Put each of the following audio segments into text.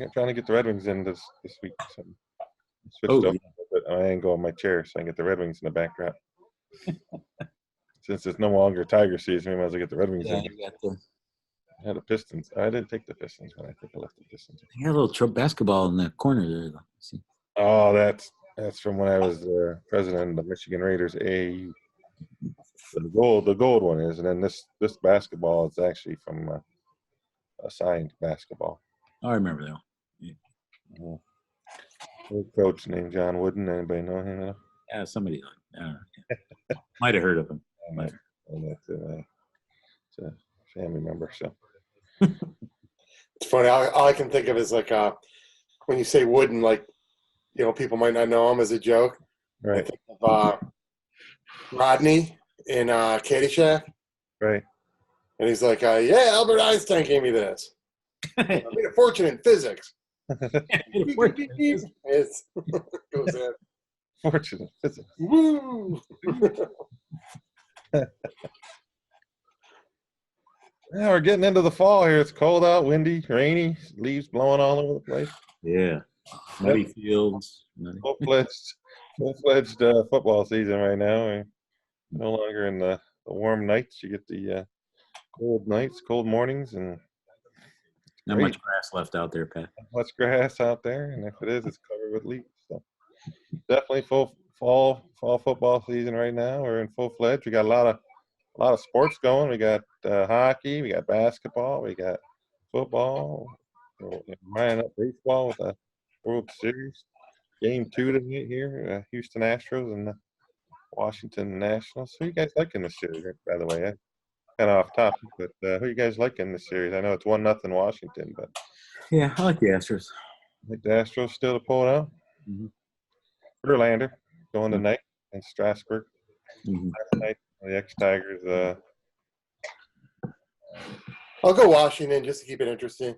I'm trying to get the Red Wings in this week. So switched Oh, over at my angle on my chair so I can get the Red Wings in the backdrop. Since it's no longer Tiger season, we might as well get the Red Wings in. you got the. I had the Pistons. I didn't take the Pistons, but I think I left the Pistons. You got a little basketball in the corner there. Though. See? Oh, that's from when I was president of the Michigan Raiders AAU. The gold one is, and then this basketball is actually from a signed basketball. Oh, I remember that one. Yeah. Old coach named John Wooden. Anybody know him? Yeah, somebody might have heard of him. And that's it's a family member. So It's funny. All I can think of is like when you say Wooden, like people might not know him as a joke. right, I think of Rodney in Caddyshack, right. and he's like, "Yeah, Albert Einstein gave me this. I made a fortune in physics." It's goes in. Fortunate physics. Woo! Yeah, we're getting into the fall here. It's cold out, windy, leaves blowing all over the place. Yeah. Muddy fields. Full-fledged football season right now. We're no longer in the warm nights. You get the cold nights, cold mornings, and Not much grass left out there, Pat. much grass out there. And if it is, it's covered with leaves. So definitely full fall football season right now. We're in full-fledged. We got a lot of sports going. We got hockey, we got basketball, we got football. We're lining up baseball with the World Series. Game 2 tonight here, Houston Astros and the Washington Nationals. Who you guys liking this series, by the way? Kind of off topic, but who you guys liking this series? I know it's 1-0 Washington, but Yeah, I like the Astros. I think the Astros still to pull it out. Mm-hmm. Verlander going tonight in Strasburg. Mm-hmm. Last night, the ex-Tigers. I'll go Washington just to keep it interesting.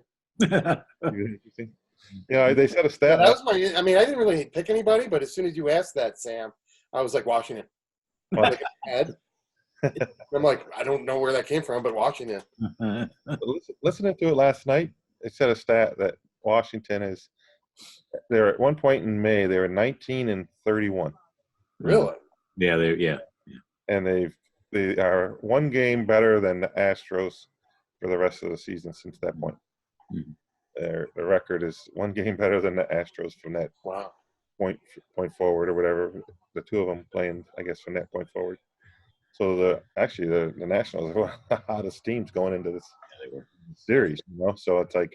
Yeah, they said a stat. That was my. I mean, I didn't really pick anybody, but as soon as you asked that, Sam, I was like Washington. Like head. I'm like, I don't know where that came from, but Washington. Listening to it last night, they said a stat that Washington they're at one point in May, they were 19-31. Really? Yeah, And they are one game better than the Astros for the rest of the season since that point. Mm-hmm. The record is one game better than the Astros from that point forward or whatever. The two of them playing, I guess, from that point forward. So the Nationals are one of the hottest teams going into this series, So it's like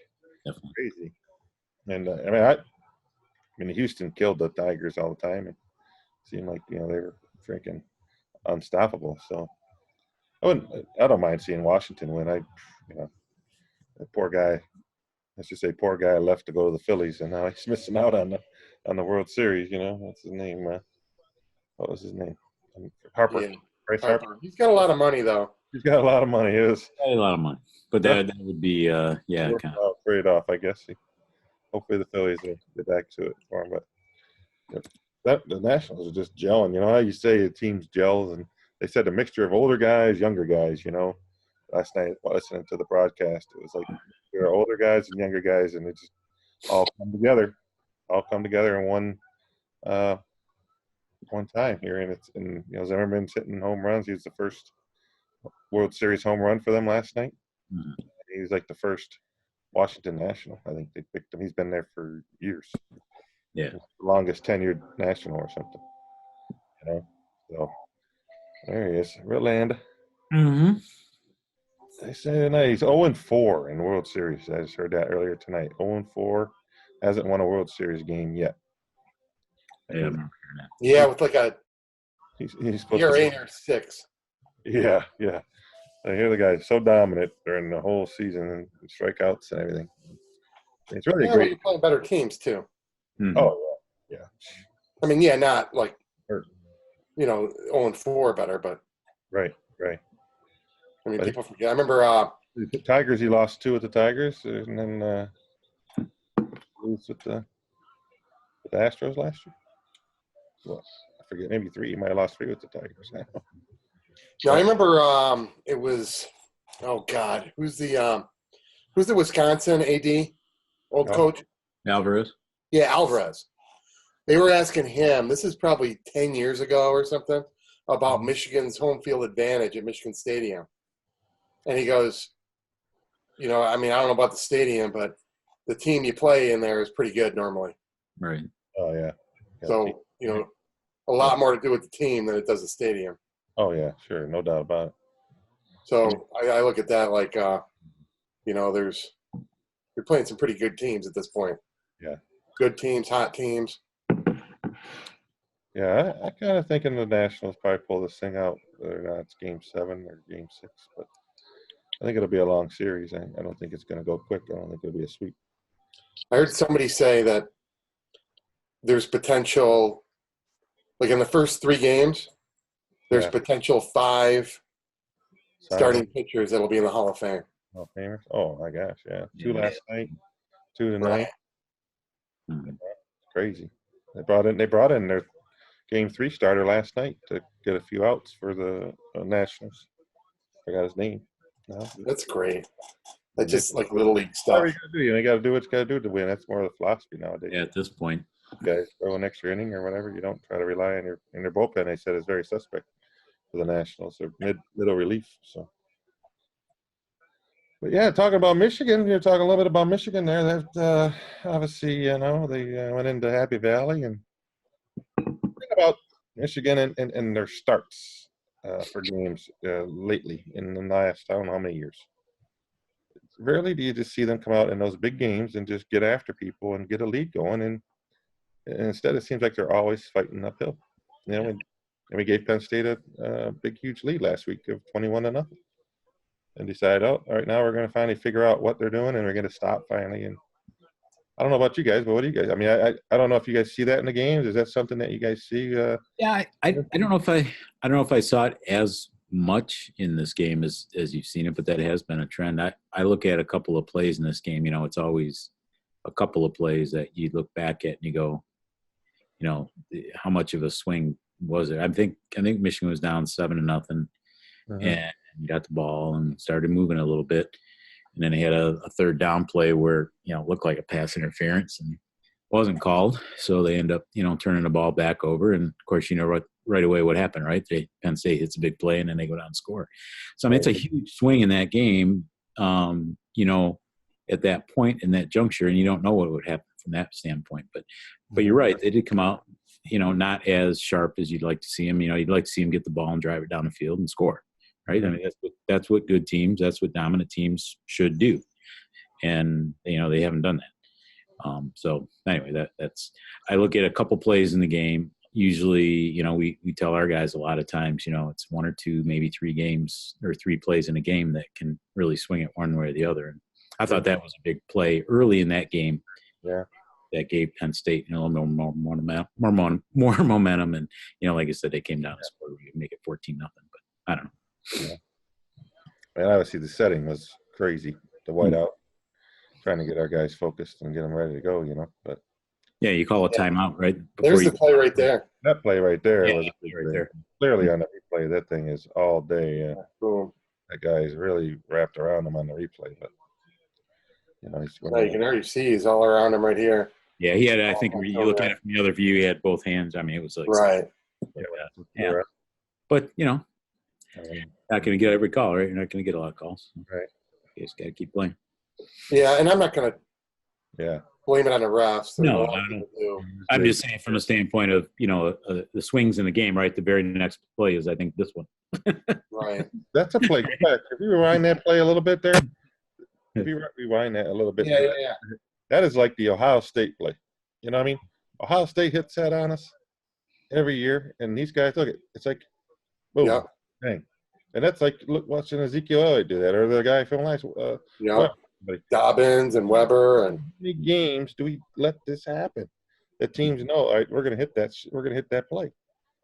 crazy. And I mean, Houston killed the Tigers all the time. It seemed like they were freaking unstoppable. So I don't mind seeing Washington win. That poor guy. Let's just say poor guy left to go to the Phillies, and now he's missing out on the World Series. What's his name? What was his name? Harper. Yeah. Bryce Harper. He's got a lot of money, though. He's got a lot of money. a lot of money, but that would be kind of trade off, I guess. Hopefully the Phillies will get back to it for him. But the Nationals are just gelling. How you say a team's gels, and they said a mixture of older guys, younger guys. Last night listening to the broadcast, it was like there are older guys and younger guys, and it just all come together in one time here. And Zimmerman's hitting home runs. He was the first World Series home run for them last night. Mm-hmm. He was like the first Washington National. I think they picked him. He's been there for years. Yeah, the longest tenured National or something. So there he is, Verlander. Mm-hmm. They say tonight he's 0-4 in the World Series. I just heard that earlier tonight. 0-4, hasn't won a World Series game yet. Yeah, Yeah, with like a he's supposed ERA to or 6. Yeah. I hear the guy's so dominant during the whole season and strikeouts and everything. It's really great. You're playing better teams too. Mm-hmm. Oh yeah. I mean, not like 0-4 better, but right. I mean, people forget. I remember the Tigers. He lost 2 with the Tigers, and then lose with the Astros last year. Well, I forget, maybe 3. He might have lost 3 with the Tigers. Yeah, I remember it was. Oh God, who's the Wisconsin AD? Old coach. Alvarez. Yeah, Alvarez. They were asking him, this is probably 10 years ago or something, about Michigan's home field advantage at Michigan Stadium. And he goes, I don't know about the stadium, but the team you play in there is pretty good normally. Right. Oh yeah. So, a lot more to do with the team than it does the stadium. Oh yeah, sure, no doubt about it. So I look at that like, you're playing some pretty good teams at this point. Yeah. Good teams, hot teams. Yeah, I kind of thinking the Nationals probably pull this thing out. Whether or not it's Game 7 or Game 6, but I think it'll be a long series. I don't think it's going to go quick. I don't think it'll be a sweep. I heard somebody say that there's potential, like in the first 3 games, there's potential 5 starting pitchers that'll be in the Hall of Fame. Hall of Famers? Oh my gosh, yeah. 2 last night, 2 tonight. Mm-hmm. Crazy. They brought in their Game 3 starter last night to get a few outs for the Nationals. Forgot his name. No. That's great. That's just like little league stuff. You got to do what you got to do to win. That's more of the philosophy nowadays. Yeah, at this point. Guys throw an extra inning or whatever. You don't try to rely on your bullpen. They said is very suspect for the Nationals. They're middle relief. So, but yeah, talking about Michigan, you're talking a little bit about Michigan there. That obviously, they went into Happy Valley and about Michigan and their starts for games lately in the last I don't know how many years. Rarely do you just see them come out in those big games and just get after people and get a lead going, and instead it seems like they're always fighting uphill. And we gave Penn State a big, huge lead last week of 21-0, and decided, all right, now we're going to finally figure out what they're doing, and we're going to stop finally. And I don't know about you guys, but what do you guys? I mean, I don't know if you guys see that in the games. Is that something that you guys see? Yeah, I don't know if I saw it as much in this game as you've seen it, but that has been a trend. I look at a couple of plays in this game. It's always a couple of plays that you look back at and you go, how much of a swing was it? I think Michigan was down 7-0, and got the ball and started moving a little bit. And then they had a third down play where, it looked like a pass interference and wasn't called. So they end up, turning the ball back over. And, of course, right away what happened, right? Penn State hits a big play and then they go down and score. So, I mean, it's a huge swing in that game, at that point in that juncture, and you don't know what would happen from that standpoint. But you're right. They did come out, not as sharp as you'd like to see them. You'd like to see them get the ball and drive it down the field and score. Right. I mean, that's what good teams, that's what dominant teams should do. And, they haven't done that. So anyway, that's, I look at a couple plays in the game. Usually, we tell our guys a lot of times, it's 1 or 2, maybe 3 games or 3 plays in a game that can really swing it one way or the other. And I thought that was a big play early in that game. Yeah. That gave Penn State, a little more momentum. And, like I said, they came down and scored. We could make it 14-0, but I don't know. Yeah. And obviously the setting was crazy. The whiteout, trying to get our guys focused and get them ready to go, But yeah, you call a timeout, right? There's the play right there. That play right there was right there. Clearly on the replay. That thing is all day. Boom. That guy's really wrapped around him on the replay, but he's you can already see he's all around him right here. Yeah, he had. I think you look at it from the other view, he had both hands. I mean, it was like right. Yeah. But not going to get every call, right? You're not going to get a lot of calls. Right. You just got to keep playing. Yeah, and I'm not going to blame it on the refs. No. I'm just saying from the standpoint of, the swings in the game, right? The very next play is, I think, this one. Right. That's a play. If you rewind that play a little bit there, Yeah. That is like the Ohio State play. You know what I mean? Ohio State hits that on us every year, and these guys, look, it's like, boom. Yeah. Dang. And that's like watching Ezekiel Elliott do that, or the guy from last. Dobbins and Weber, and how many games do we let this happen? The teams know, all right, we're going to hit that. We're going to hit that play,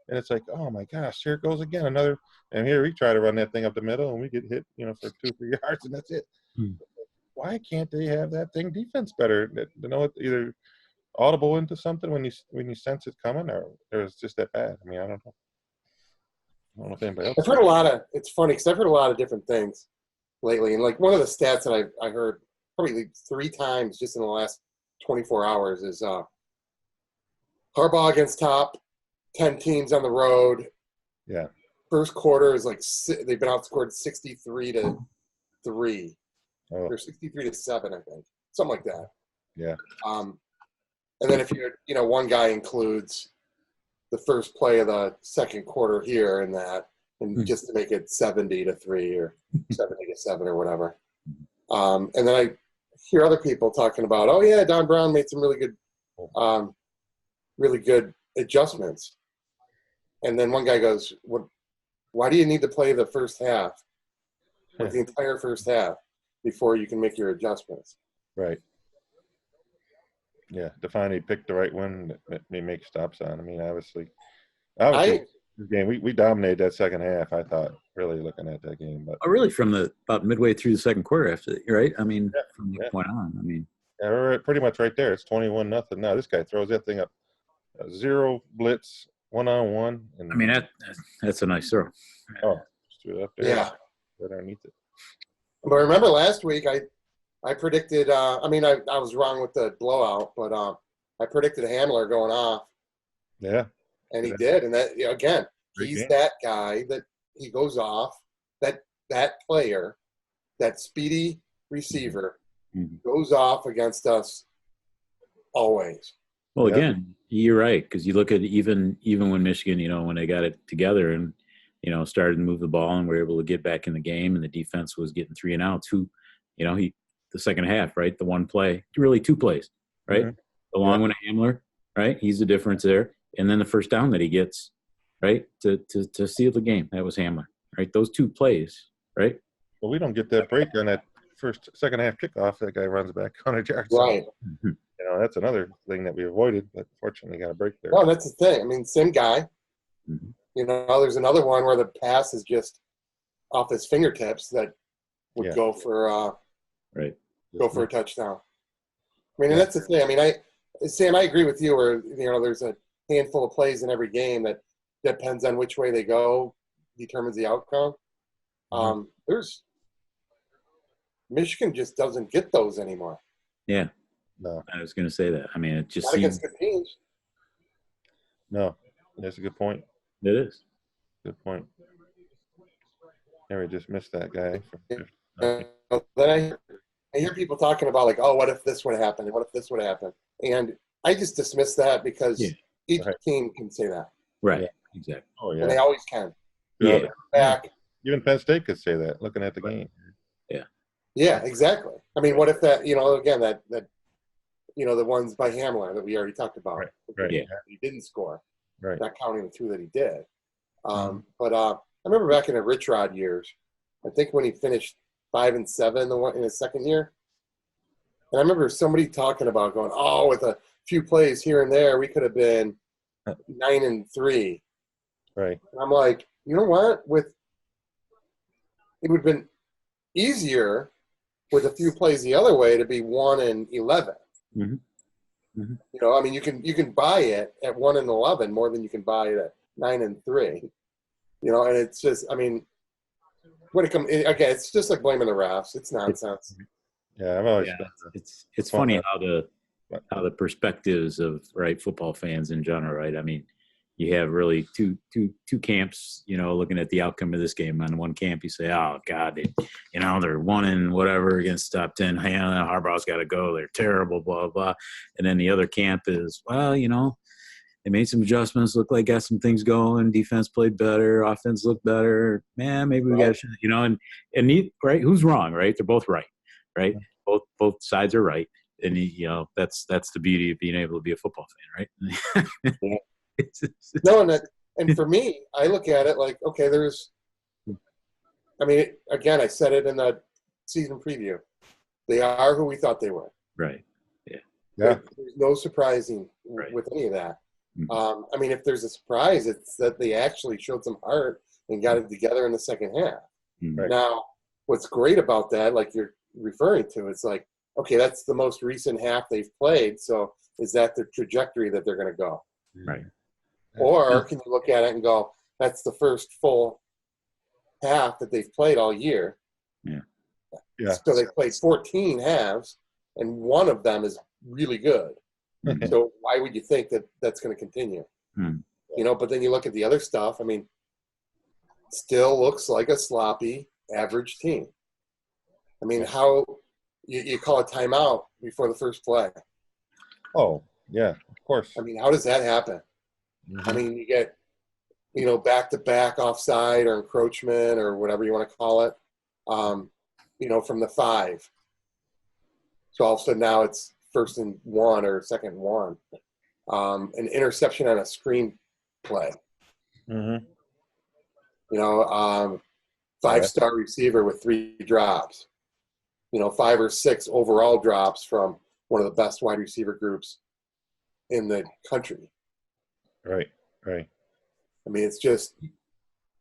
and it's like, oh my gosh, here it goes again, another. And here we try to run that thing up the middle, and we get hit, for 2-3 yards, and that's it. Why can't they have that thing defense better? Either audible into something when you sense it's coming, or it's just that bad. I mean, I don't know. I don't know if anybody else. I've heard a lot of. It's funny because I've heard a lot of different things lately, and like one of the stats that I heard probably 3 times just in the last 24 hours is Harbaugh against top 10 teams on the road. Yeah. First quarter is like they've been outscored 63-3 Oh, or 63-7, I think, something like that. yeah. And then if one guy includes the first play of the second quarter here and that, and just to make it 70-3 or 70-7 or whatever. And then I hear other people talking about, oh yeah, Don Brown made some really good adjustments. And then one guy goes, why do you need to play the first half, like the entire first half, before you can make your adjustments? Right. Yeah, to finally pick the right one that they make stops on. I mean, obviously this game, we dominated that second half, I thought, really looking at that game. But really from about midway through the second quarter after, right? I mean, from that point on, I mean. Yeah, we're pretty much right there. It's 21-0 now. This guy throws that thing up, 0 blitz, 1-on-1. And I mean, that's a nice throw. Oh, just threw it up there. Yeah. Right underneath it. But remember last week, I predicted, I was wrong with the blowout, but I predicted Hamler going off. Yeah. And he did. And that, again, Great he's game. that guy that he goes off, that player, that speedy receiver goes off against us always. Well, again, you're right, because you look at even when Michigan, when they got it together and, started to move the ball and were able to get back in the game and the defense was getting 3 and outs, the second half, right? The one play, really 2 plays, right? Mm-hmm. The long one to Hamler, right? He's the difference there. And then the first down that he gets, right, to seal the game. That was Hamler, right? Those 2 plays, right? Well, we don't get that break on that second half kickoff. That guy runs back 100 yards. Right. That's another thing that we avoided, but fortunately got a break there. Well, that's the thing. I mean, same guy. Mm-hmm. There's another one where the pass is just off his fingertips that would go for a touchdown. I mean, and that's the thing. I mean, Sam, I agree with you where, there's a handful of plays in every game that depends on which way they go, determines the outcome. Michigan just doesn't get those anymore. Yeah. No. I was going to say that. I mean, it just Not seems. against good teams. No. That's a good point. It is. Good point. Harry just missed that guy. Then I hear people talking about like, oh, what if this would happen? And what if this would happen? And I just dismiss that because each team can say that. Right. Yeah. Exactly. Oh, yeah. And they always can. Yeah. Back. Even Penn State could say that, looking at the game. Yeah. Yeah, exactly. I mean, what if that, again, that the ones by Hamler that we already talked about. Right. Yeah. He didn't score. Right. Not counting the 2 that he did. But I remember back in the Rich Rod years, I think when he finished 5-7 in his second year, and I remember somebody talking about going, oh, with a few plays here and there, we could have been 9-3. Right. And I'm like, you know what? It would have been easier with a few plays the other way to be 1-11. Mm-hmm. Mm-hmm. I mean, you can buy it at 1-11 more than you can buy it at 9-3. And it's just, I mean, when it comes again, it's just like blaming the refs. It's nonsense. Yeah, I've always. It's funny how the perspectives of football fans in general, right? I mean, you have really two camps, looking at the outcome of this game. On one camp, you say, oh God, they're 1-whatever against top 10. Harbaugh's got to go. They're terrible, blah, blah. And then the other camp is, well, they made some adjustments, looked like got some things going. Defense played better, offense looked better. Man, maybe we got, and right? Who's wrong, right? They're both right, right? Yeah. Both sides are right. And that's the beauty of being able to be a football fan, right? Yeah. No, and for me, I look at it like, okay, again, I said it in the season preview. They are who we thought they were. Right. Yeah. Yeah. There's no surprising with any of that. Mm-hmm. If there's a surprise, it's that they actually showed some heart and got it together in the second half. Mm-hmm. Right. Now, what's great about that, like you're referring to, it's like, okay, that's the most recent half they've played. So is that the trajectory that they're going to go? Right. Or can you look at it and go, that's the first full half that they've played all year. Yeah. Yeah. So they played 14 halves, and one of them is really good. Mhm. So why would you think that that's going to continue? Hmm. But then you look at the other stuff. I mean, still looks like a sloppy, average team. I mean, how you call a timeout before the first play? Oh, yeah, of course. I mean, how does that happen? I Mhm. mean, you get back-to-back offside or encroachment or whatever you want to call it, from the 5. So all of a sudden now it's 1st and 1 or 2nd and 1. An interception on a screen play. Mhm. 5-star receiver with 3 drops. 5 or 6 overall drops from one of the best wide receiver groups in the country. Right. I mean, it's just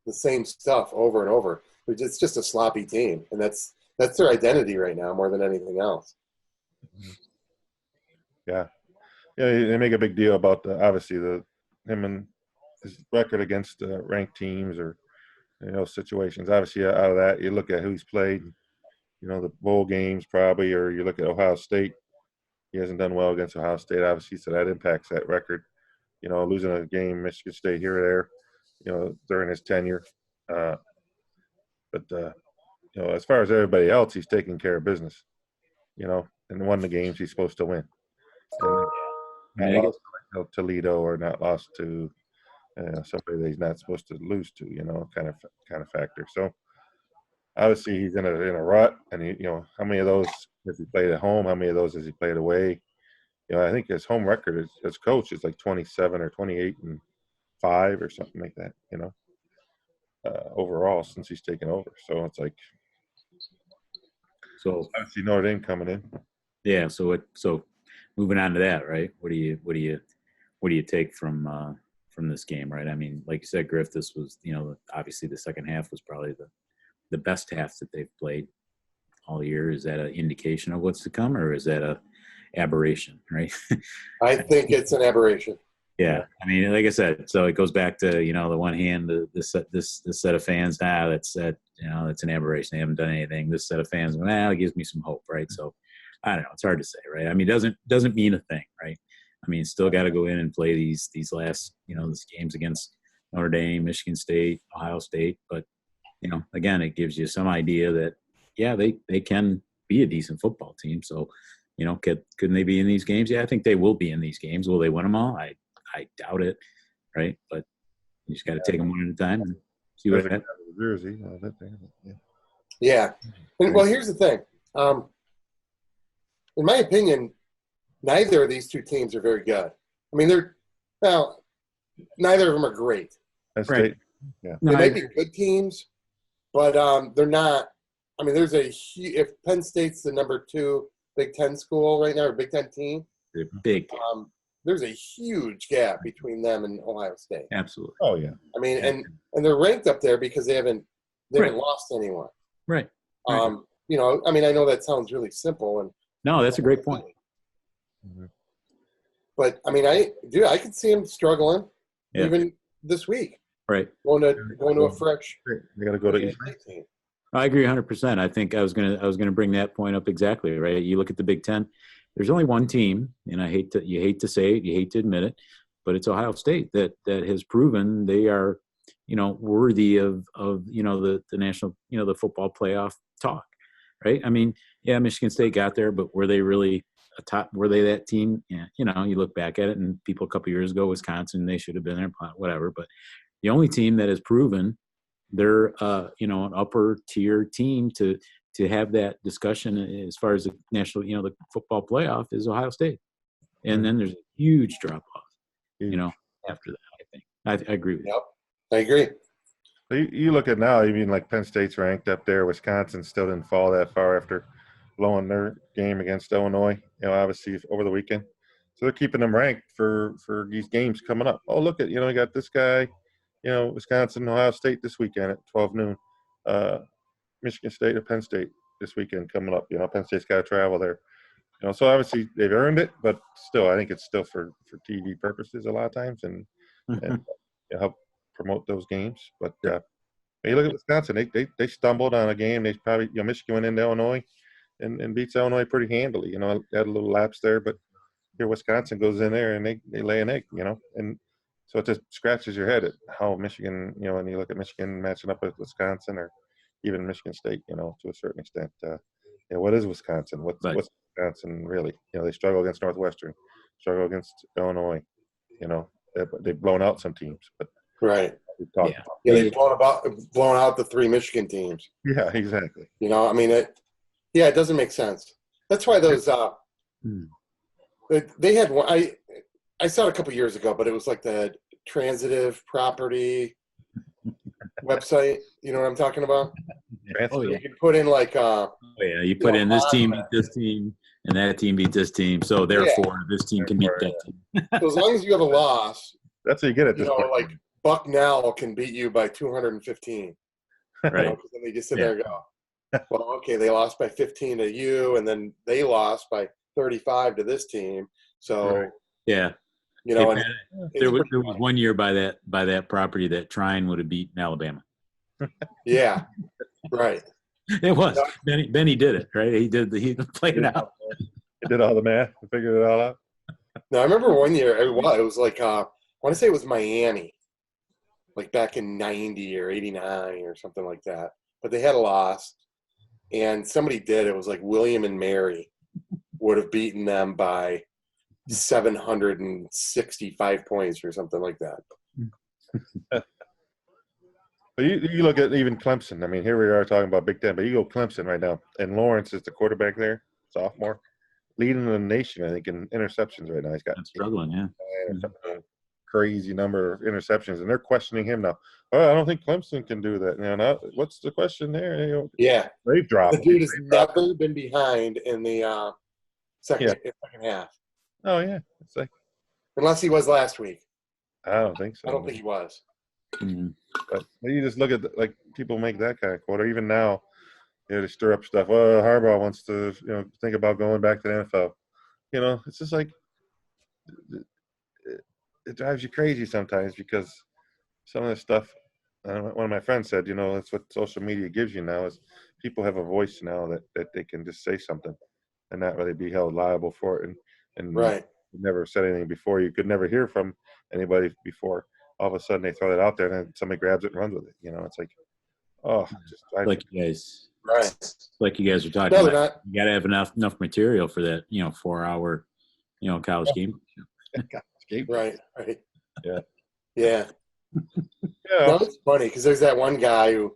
the same stuff over and over. It's just a sloppy team, and that's their identity right now more than anything else. Yeah. Yeah, they make a big deal about obviously him and his record against ranked teams or situations. Obviously, out of that, you look at who he's played. The bowl games probably, or you look at Ohio State. He hasn't done well against Ohio State, obviously, so that impacts that record. Losing a game, Michigan State here or there, during his tenure. But as far as everybody else, he's taking care of business. And won the games he's supposed to win. And I mean, not I lost to Toledo or not lost to somebody that he's not supposed to lose to. Kind of factor. So obviously he's in a rut, and how many of those has he played at home? How many of those has he played away? I think his home record as coach is like 27 or 28-5 or something like that. Overall since he's taken over. So it's like so obviously Notre Dame coming in. yeah. So moving on to that, right? What do you take from this game, right? I mean, like you said, Griff, this was obviously the second half was probably the best half that they've played all year. Is that an indication of what's to come, or is that a aberration, right? I think it's an aberration. Yeah, I mean, like I said, so it goes back to the one hand, this set of fans. That's that's an aberration. They haven't done anything. This set of fans, it gives me some hope, right? So I don't know. It's hard to say, right? I mean, it doesn't mean a thing, right? I mean, still got to go in and play these last these games against Notre Dame, Michigan State, Ohio State, but again, it gives you some idea that they can be a decent football team. So couldn't they be in these games? Yeah, I think they will be in these games. Will they win them all? I doubt it, right? But you just got to take them one at a time and see what happens. Jersey. Yeah. Well, here's the thing. In my opinion, neither of these two teams are very good. I mean, neither of them are great. Right. Yeah. They may be good teams, but they're not. I mean, if Penn State's the number 2 Big Ten school right now, or Big Ten team, They're big. There's a huge gap between them and Ohio State. Absolutely. Oh yeah. I mean, and they're ranked up there because they haven't lost anyone. Right. I mean, I know that sounds really simple, and no, that's a great point. Mm-hmm. But I mean, I could see them struggling even this week. Right. Going to a fresh. They got to go to East. I agree 100%. I think I was gonna bring that point up exactly, right? You look at the Big Ten. There's only one team, and you hate to say it, you hate to admit it, but it's Ohio State that has proven they are, worthy of the national, the football playoff talk, right? I mean, yeah, Michigan State got there, but were they really were they that team? Yeah, you look back at it, and people a couple years ago, Wisconsin, they should have been there, whatever. But the only team that has proven they're an upper tier team to have that discussion as far as the national, the football playoff is Ohio State. And then there's a huge drop off, after that, I think. I agree with you. Yep, I agree. So you look at now, even like Penn State's ranked up there. Wisconsin still didn't fall that far after blowing their game against Illinois, obviously over the weekend. So they're keeping them ranked for these games coming up. Oh, look at, we got this guy, Wisconsin, Ohio State this weekend at 12 noon. Michigan State or Penn State this weekend coming up. Penn State's got to travel there. So obviously they've earned it, but still, I think it's still for TV purposes a lot of times and help promote those games. But you look at Wisconsin, they stumbled on a game. They probably, Michigan went into Illinois and beats Illinois pretty handily. Had a little lapse there, but here Wisconsin goes in there and they lay an egg, and so it just scratches your head at how Michigan, when you look at Michigan matching up with Wisconsin or even Michigan State, to a certain extent. What is Wisconsin? What's Wisconsin really? They struggle against Northwestern, struggle against Illinois. They've blown out some teams, but right. Yeah, they've blown out the 3 Michigan teams. Yeah, exactly. I mean, it doesn't make sense. That's why those they had one. I saw it a couple years ago, but it was like the transitive property website. You know what I'm talking about? Oh, yeah. You can put in like you put in this team beat this team and that team beat this team, so therefore this team can beat that team. So as long as you have a loss, that's what you get at this point. Like Bucknell can beat you by 215. Right. Because then they just sit there and go, well, okay, they lost by 15 to you, and then they lost by 35 to this team. So yeah. There was one year by that property that Trine would have beaten Alabama. Yeah, right. It was Benny did it, right? He played it out. He did all the math and figured it all out. No, I remember one year it was like I want to say it was Miami, like back in 90 or 89 or something like that. But they had a loss, and somebody did. It was like William and Mary would have beaten them by 765 points or something like that. But you look at even Clemson. I mean, here we are talking about Big Ten, but you go Clemson right now, and Lawrence is the quarterback there, sophomore, leading the nation, I think, in interceptions right now. He's got struggling, yeah. Crazy number of interceptions, and they're questioning him now. Oh, I don't think Clemson can do that. What's the question there? Yeah, they've dropped. The dude has never been behind in the second half. Oh yeah, it's like unless he was last week. I don't think so. I don't think he was. Mm-hmm. But you just look at people make that kind of quote, or even now, to stir up stuff. Well, Harbaugh wants to think about going back to the NFL. It's just like it drives you crazy sometimes because some of the stuff. One of my friends said, that's what social media gives you now is people have a voice now that they can just say something and not really be held liable for it. And right. You never said anything before. You could never hear from anybody before. All of a sudden they throw that out there and then somebody grabs it and runs with it. It's like, just like you guys, right? Like you guys were talking about. You got to have enough material for that, 4-hour, college game. Right. Yeah. Yeah. No, it's funny because there's that one guy who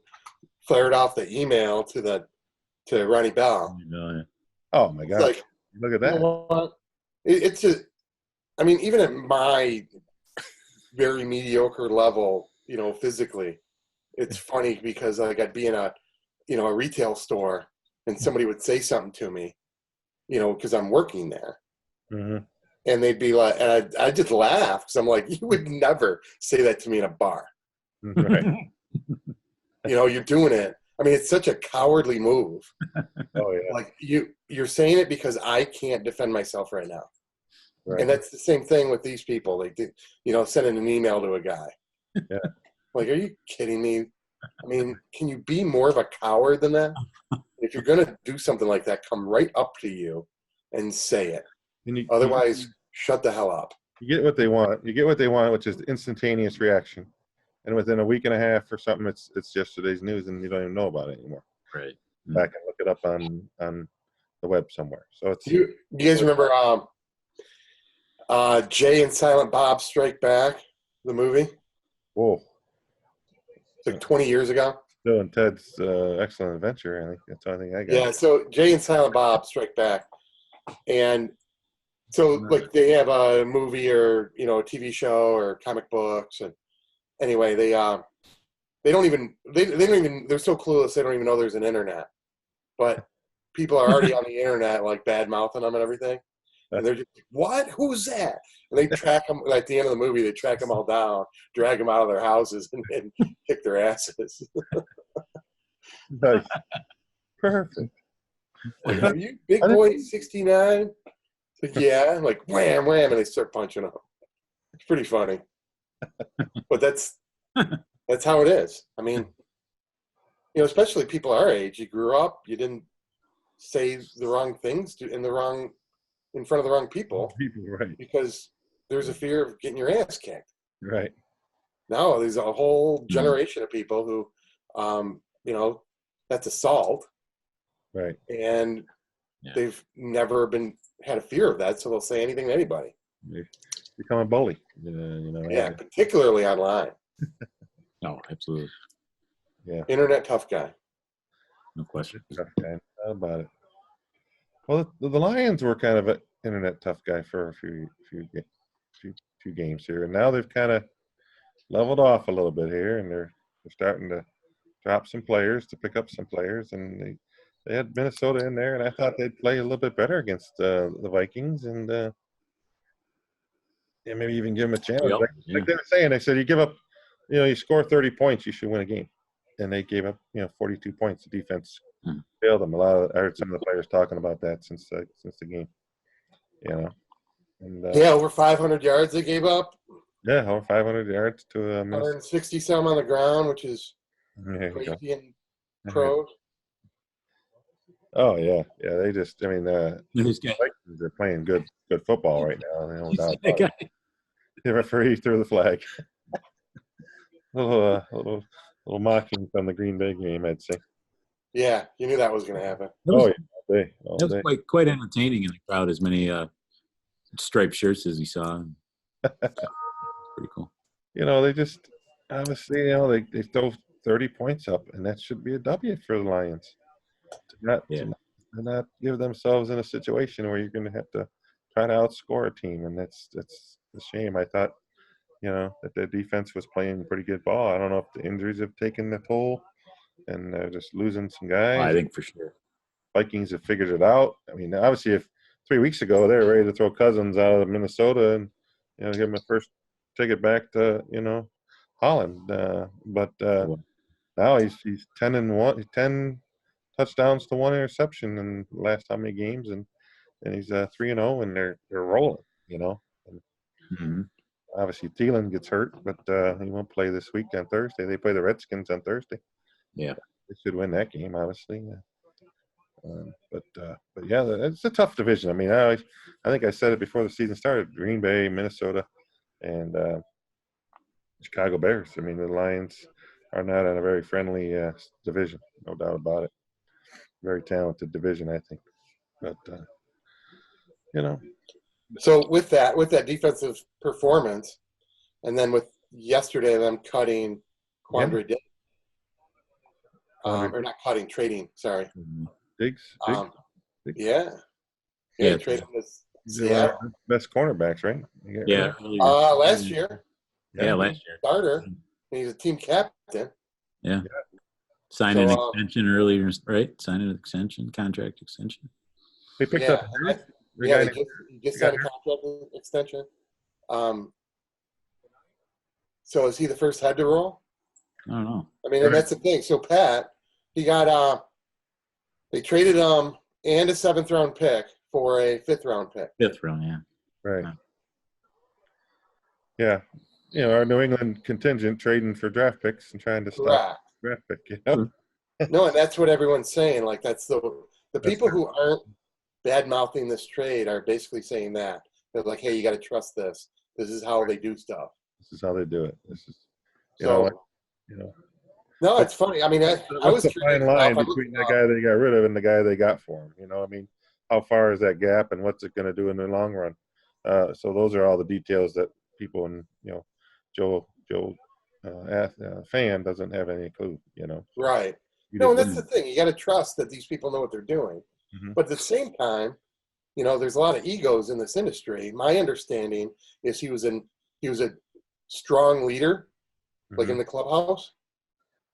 fired off the email to Ronnie Bell. Oh my God! Like, look at that. It's even at my very mediocre level, physically, it's funny because I'd be in a retail store and somebody would say something to me, because I'm working there. Mm-hmm. And they'd be like, and I just laugh because I'm like, you would never say that to me in a bar. Right. You're doing it. I mean, it's such a cowardly move. Oh yeah. Like you're saying it because I can't defend myself right now. Right. And that's the same thing with these people. They do, sending an email to a guy. Yeah. Like, are you kidding me? I mean, can you be more of a coward than that? If you're going to do something like that, come right up to you and say it. Otherwise, shut the hell up. You get what they want. Which is instantaneous reaction. And within a week and a half or something, it's yesterday's news, and you don't even know about it anymore. Right. Back and look it up on the web somewhere. So it's. You guys remember Jay and Silent Bob Strike Back, the movie? Whoa. It's like 20 years ago. Bill and Ted's Excellent Adventure. I think that's the only thing I got. Yeah, so Jay and Silent Bob Strike Back. And so, like, they have a movie or, a TV show or comic books. And anyway, they don't even, they're so clueless they don't even know there's an internet. But people are already on the internet, like, bad-mouthing them and everything. And they're just, what? Who's that? And they track them, at the end of the movie, they track them all down, drag them out of their houses, and kick their asses. Nice. Perfect. Like, are you Big Boy 69? Like, yeah. Like, wham, wham, and they start punching them. It's pretty funny. But that's how it is. I mean, especially people our age, you grew up, you didn't say the wrong things in the wrong in front of the wrong people People, right, because there's a fear of getting your ass kicked. right. Now there's a whole generation of people who, that's assault, Right. and Yeah. they've never had a fear of that, so they'll say anything to anybody. You become a bully. Yeah, particularly online. No, absolutely. Yeah. Internet tough guy. No question. Tough guy. Not about it. Well, the Lions were kind of an internet tough guy for a few games here, and now they've kind of leveled off a little bit here, and they're starting to drop some players to pick up some players, and they had Minnesota in there, and I thought they'd play a little bit better against the Vikings, and maybe even give them a chance. Yep. Like they were saying, they said you give up, you score 30 points, you should win a game, and they gave up 42 points. The defense failed them. I heard some of the players talking about that since the game. And Over 500 yards they gave up. Yeah, over 500 yards to 160 some on the ground, which is crazy in pros. Oh yeah. They just, the This guy. Vikings are playing good football right now. No doubt about it. The referee threw the flag. a little mocking from the Green Bay game, I'd say. Yeah, you knew that was going to happen. All That was day. quite entertaining in the crowd. As many striped shirts as we saw. Pretty cool. They just obviously, they throw 30 points up, and that should be a W for the Lions. To not give themselves in a situation where you're going to have to try to outscore a team, and that's a shame. I thought, that their defense was playing pretty good ball. I don't know if the injuries have taken the toll, and they're just losing some guys. I think for sure. Vikings have figured it out. Obviously, if 3 weeks ago they were ready to throw Cousins out of Minnesota and give him a first ticket back to Holland, but now he's 10-1, 10 touchdowns to 1 interception in the last how many games, and he's 3-0, and they're rolling. And obviously Thielen gets hurt, but he won't play this week on Thursday. They play the Redskins on Thursday. Yeah, they should win that game, obviously. But yeah, it's a tough division. I think I said it before the season started: Green Bay, Minnesota, and Chicago Bears. The Lions are not in a very friendly division, no doubt about it. Very talented division, I think. But So with that defensive performance, and then with yesterday them cutting Quandre Diggs, or not cutting, trading. Sorry, Diggs. Yeah. Trading this Seattle. Best cornerbacks, right? Yeah. Last year. Yeah, last year. Starter. He's a team captain. Yeah. Signed an extension earlier, right? Signed an extension, contract extension. They picked up. He just signed a contract extension. So is he the first head to roll? I don't know. And that's the thing. So Pat, he got they traded and a 7th round pick for a 5th round pick. 5th round, yeah. Right. Yeah. Our New England contingent trading for draft picks and trying to stop draft pick. No, and that's what everyone's saying. Like that's the people who aren't bad mouthing this trade are basically saying that. They're like, hey, you got to trust this. This is how they do stuff. This is how they do it. This is No, it's funny. I was the fine line between the guy they got rid of and the guy they got for him. How far is that gap, and what's it going to do in the long run? So those are all the details that people in Joe fan doesn't have any clue. Right. No, and that's the thing. You got to trust that these people know what they're doing. Mm-hmm. But at the same time, there's a lot of egos in this industry. My understanding is he was a strong leader, like in the clubhouse,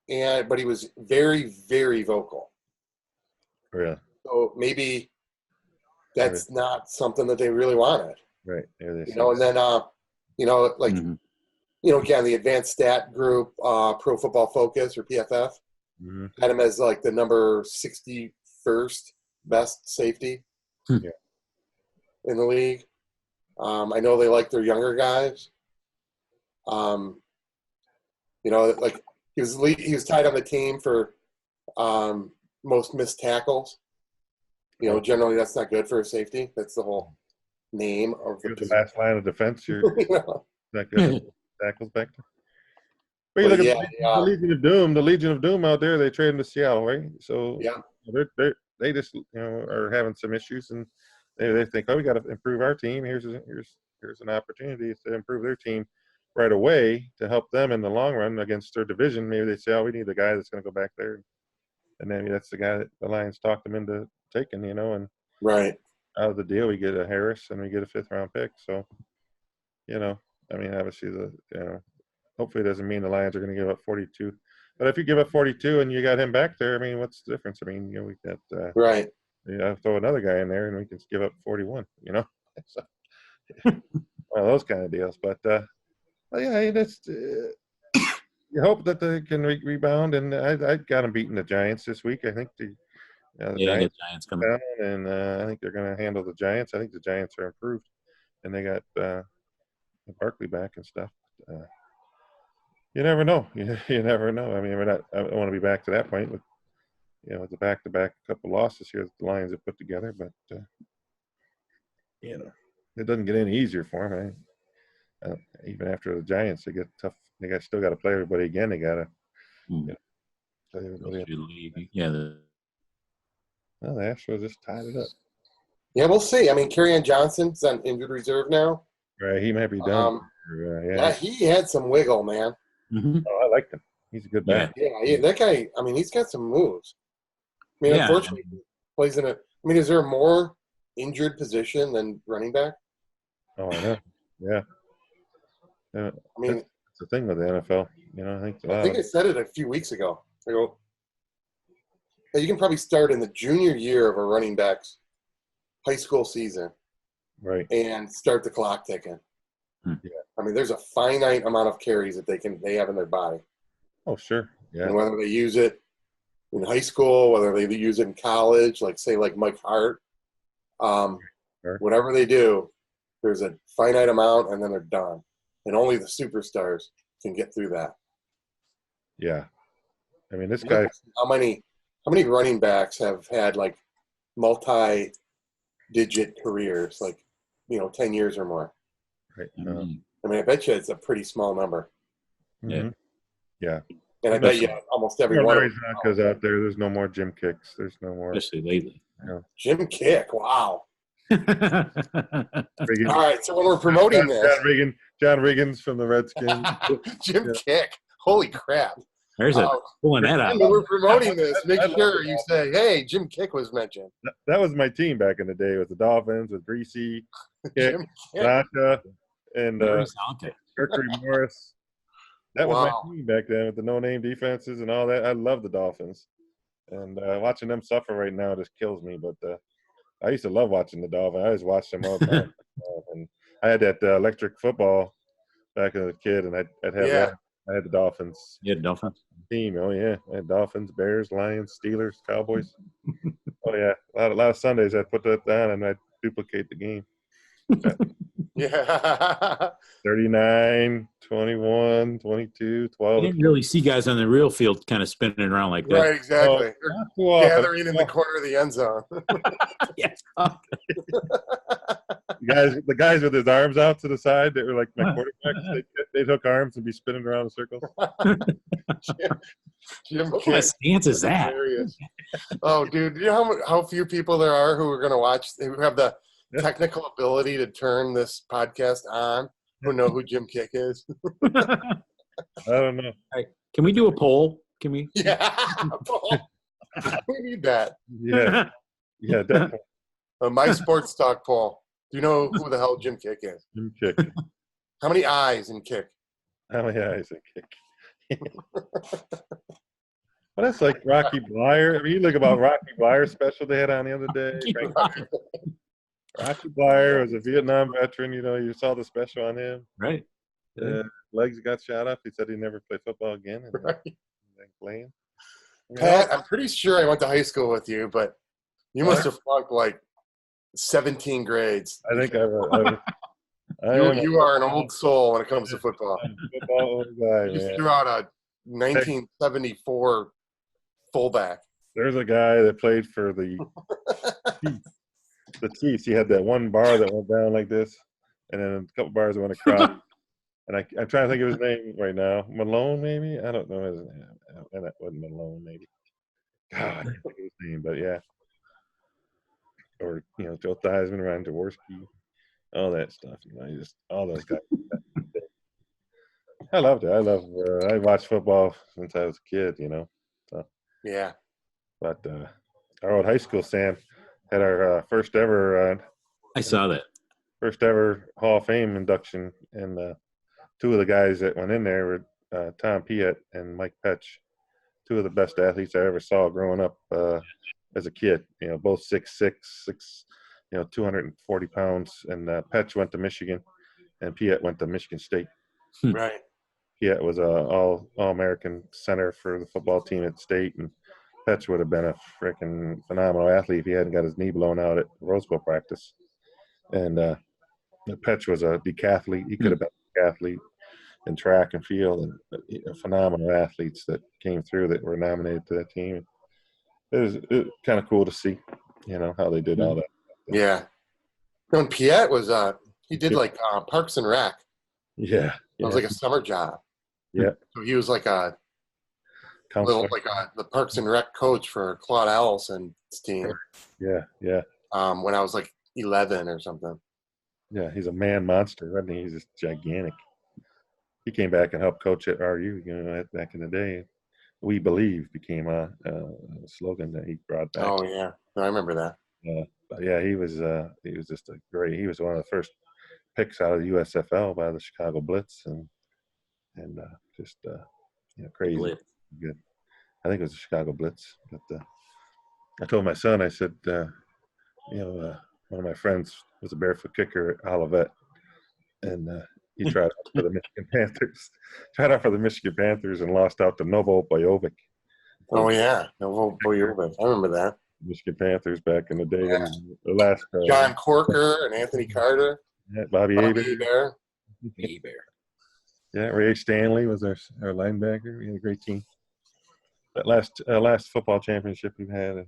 but he was very, very vocal. Yeah. So maybe that's not something that they really wanted. Right. And then again, the advanced stat group, Pro Football Focus or PFF, had him as like the number 61st best safety in the league. I know they like their younger guys. He was tied on the team for most missed tackles. Generally that's not good for a safety. That's the whole name of You're the the position. last line of defense. You're You know? not good at tackles back there. But you But look at yeah, the Legion of Doom. The Legion of Doom out there, they traded to Seattle, right? So yeah, they just are having some issues, and they think, oh, we got to improve our team. Here's an opportunity to improve their team right away to help them in the long run against their division. Maybe they say, oh, we need a guy that's going to go back there, and then that's the guy that the Lions talked them into taking, and right. out of the deal we get a Harris and we get a 5th round pick. So, I mean, obviously hopefully it doesn't mean the Lions are going to give up 42. But if you give up 42 and you got him back there, I mean, what's the difference? I mean, we got Right. throw another guy in there and we can give up 41. So, one of those kind of deals. But yeah, that's you hope that they can rebound. And I got them beating the Giants this week. I think the Giants coming. down, and I think they're going to handle the Giants. I think the Giants are improved, and they got Barkley back and stuff. You never know. You never know. I mean, I don't want to be back to that point with, with the back-to-back couple losses here that the Lions have put together. But, it doesn't get any easier for them. Even after the Giants, they get tough. They still got to play everybody again. They got to. Well, the Astros just tied it up. Yeah, we'll see. I mean, Kerryon Johnson's on injured reserve now. Right, he might be done. Yeah, he had some wiggle, man. Mm-hmm. Oh, I liked him. He's a good back. Yeah, that guy. I mean, he's got some moves. I mean, unfortunately, he plays in a. I mean, is there a more injured position than running back? Oh, I know. Yeah. I mean, that's the thing with the NFL. I think I said it a few weeks ago. I go, hey, you can probably start in the junior year of a running back's high school season, right, and start the clock ticking. Yeah. I mean, there's a finite amount of carries that they have in their body. Oh, sure. Yeah. And whether they use it in high school, whether they use it in college, like Mike Hart, Sure. Whatever they do, there's a finite amount, and then they're done. And only the superstars can get through that. Yeah. I mean, this guy. How many running backs have had like multi-digit careers, like 10 years or more? Right. I mean, I bet you it's a pretty small number. Mm-hmm. Yeah. And I bet you almost every one of them. Because out there's no more Jim Kicks. There's no more. Especially lately. Jim Kick, wow. All right, so when we're promoting John Riggins from the Redskins. Jim Kick, holy crap. There's pulling that out. When we're promoting this, make sure you say, hey, Jim Kick was mentioned. That was my team back in the day with the Dolphins, with Greasy, Kick, Sasha, and Mercury Morris. That was my team back then with the no-name defenses and all that. I love the Dolphins. And watching them suffer right now just kills me. But I used to love watching the Dolphins. I always watched them all the time. And I had that electric football back as a kid, and I'd have that. I had the Dolphins. You had Dolphins? Team. Oh, yeah. I had Dolphins, Bears, Lions, Steelers, Cowboys. Oh, yeah. A lot of Sundays I'd put that down, and I'd duplicate the game. Yeah. 39, 21, 22, 12. I didn't really see guys on the real field kind of spinning around like that. Right, exactly. Gathering in the often. corner of the end zone. Yes. The guys with his arms out to the side that were like my quarterbacks, they'd hook arms and be spinning around in circles. Jim What kind of stance is that? Hilarious. Oh, dude, do you know how few people there are who are going to watch, who have the technical ability to turn this podcast on, who know who Jim Kick is? I don't know. Right. Can we do a poll? Can we? Yeah. We need that. Yeah. Yeah, definitely. My sports talk poll. Do you know who the hell Jim Kick is? Jim Kick. How many eyes in Kick? How many eyes in Kick? Well, that's like Rocky Blyer. I mean, you look about Rocky Blyer's special they had on the other day. Rocky Blyer was a Vietnam veteran. You saw the special on him. Right. Legs got shot up. He said he'd never play football again. And Right. then playing. Pat, I'm pretty sure I went to high school with you, but you must have flunked like 17 grades. I think you are an old soul when it comes to football. Football old guy, You man. threw out a 1974 fullback. There's a guy that played for the Chiefs. the Chiefs, you had that one bar that went down like this, and then a couple bars that went across. And I'm trying to think of his name right now. Malone, maybe? I don't know his name. And that wasn't Malone, maybe. God, I can't think of his name, but yeah. Or, Joe Theismann, Ryan Jaworski, all that stuff. Just all those guys. I loved it. I watched football since I was a kid, So, Yeah. but our old high school, Sam, had our first ever I saw that. Hall of Fame induction, and two of the guys that went in there were Tom Piet and Mike Petch, two of the best athletes I ever saw growing up as a kid. Both 6'6", 240 pounds. And Petch went to Michigan, and Piet went to Michigan State. Right. Piet was a all-American center for the football team at State, and Petch would have been a freaking phenomenal athlete if he hadn't got his knee blown out at Rose Bowl practice. And Petch was a decathlete. He could have been a decathlete in track and field, and phenomenal athletes that came through that were nominated to that team. It was kind of cool to see, how they did all that. Yeah. When Piet was, he did like Parks and Rec. Yeah. It was like a summer job. Yeah. So he was like the Parks and Rec coach for Claude Allison's team. Yeah. When I was like 11 or something. Yeah, he's a man monster, wasn't he? He's just gigantic. He came back and helped coach at RU, back in the day. We Believe became a slogan that he brought back. Oh yeah, I remember that. But yeah, he was just he was one of the first picks out of the USFL by the Chicago Blitz, and just crazy Blitz. good. I think it was the Chicago Blitz. But I told my son, I said, one of my friends was a barefoot kicker at Olivet, and he tried out for the Michigan Panthers. And lost out to Novo Bojovic. Oh yeah, Novo Bojovic. I remember that. Michigan Panthers back in the day. Yeah. The last John Corker and Anthony Carter. Yeah, Bobby Aber. Yeah, Ray Stanley was our linebacker. We had a great team. That last football championship we've had.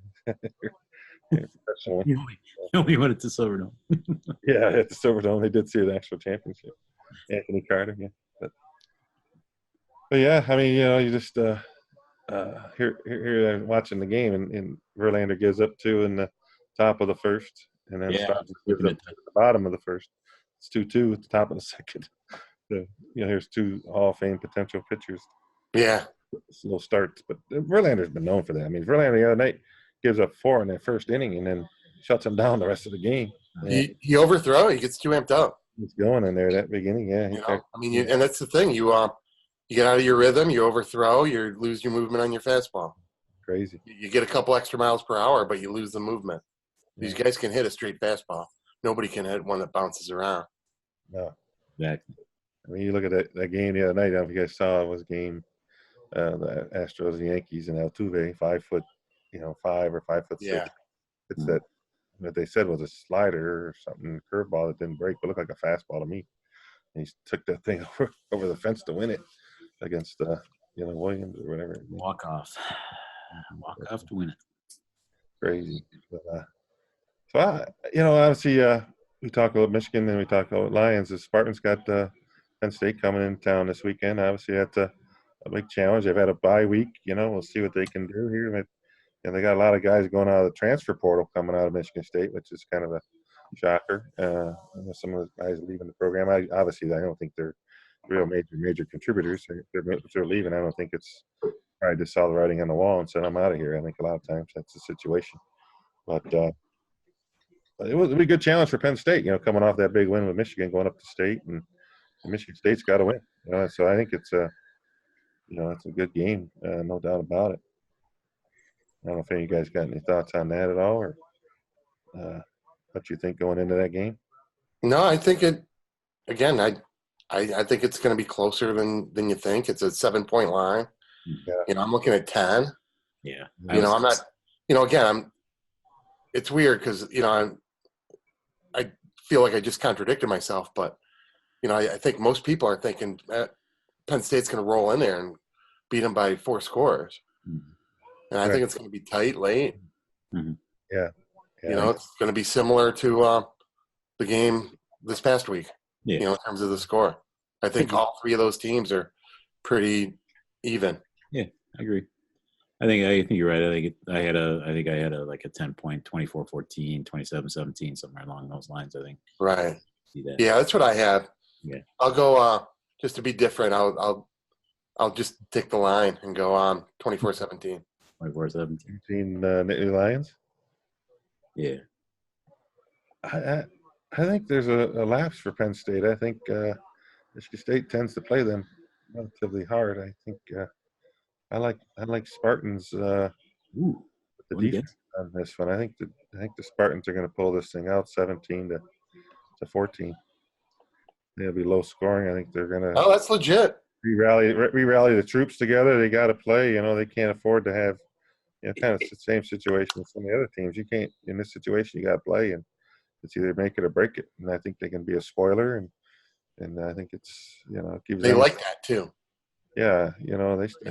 You only went to Silverdome. Yeah, at the Silverdome, they did see an actual championship. Anthony Carter, yeah. But yeah, I mean, you just here watching the game, and Verlander gives up 2 in the top of the first, and then Starks gives up 2 at the bottom of the first. It's 2-2 at the top of the second. So, here's 2 Hall of Fame potential pitchers. Yeah. Slow starts, but Verlander's been known for that. I mean, Verlander the other night gives up 4 in that first inning, and then shuts him down the rest of the game. He overthrow. He gets too amped up. He's going in there that beginning, yeah. And that's the thing. You get out of your rhythm, you overthrow, you lose your movement on your fastball. Crazy. You get a couple extra miles per hour, but you lose the movement. These guys can hit a straight fastball. Nobody can hit one that bounces around. No. Exactly. I mean, you look at that game the other night. I don't know if you guys saw it. Was game the Astros and Yankees in Altuve, 5 foot, 5 or 5'6". Yeah. It's that they said was a slider or something, curveball that didn't break, but looked like a fastball to me. And he took that thing over the fence to win it against Williams or whatever. Walk off to win it. Crazy. But, obviously, we talk about Michigan and we talk about Lions. The Spartans got Penn State coming in town this weekend. Obviously, that's a big challenge. They've had a bye week. We'll see what they can do here. And they got a lot of guys going out of the transfer portal coming out of Michigan State, which is kind of a shocker. Some of the guys leaving the program. I don't think they're real major contributors. If they're leaving, I don't think it's probably just saw the writing on the wall and said, I'm out of here. I think a lot of times that's the situation. But it was a good challenge for Penn State, coming off that big win with Michigan, going up to state, and Michigan State's got to win. So I think it's it's a good game, no doubt about it. I don't know if any of you guys got any thoughts on that at all, or what you think going into that game. No, I think I think it's going to be closer than you think. It's a 7-point line. Yeah. I'm looking at 10. Yeah. I'm not. It's weird because I feel like I just contradicted myself, but I think most people are thinking Penn State's going to roll in there and beat them by 4 scores. And I think it's going to be tight late. Mm-hmm. Yeah. Yeah, it's going to be similar to the game this past week. Yeah. In terms of the score, I think all three of those teams are pretty even. Yeah, I agree. I think you're right. I had a like a 10-point, 24-14, 27-17, somewhere along those lines. I think. Right. See that. Yeah, that's what I have. Yeah. I'll go just to be different. I'll just take the line and go on 24-17. 24-17. you've seen Nittany Lions. Yeah. I think there's a lapse for Penn State. I think Michigan State tends to play them relatively hard. I think I like Spartans the defense on this one. I think the Spartans are going to pull this thing out 17 to 14. They'll be low scoring. I think they're going to. Oh, that's legit. Re-rally the troops together. They got to play. They can't afford to have kind of the same situation as some of the other teams. You can't in this situation. You got to play, and it's either make it or break it. And I think they can be a spoiler, and I think it's it gives They them, like that too. yeah,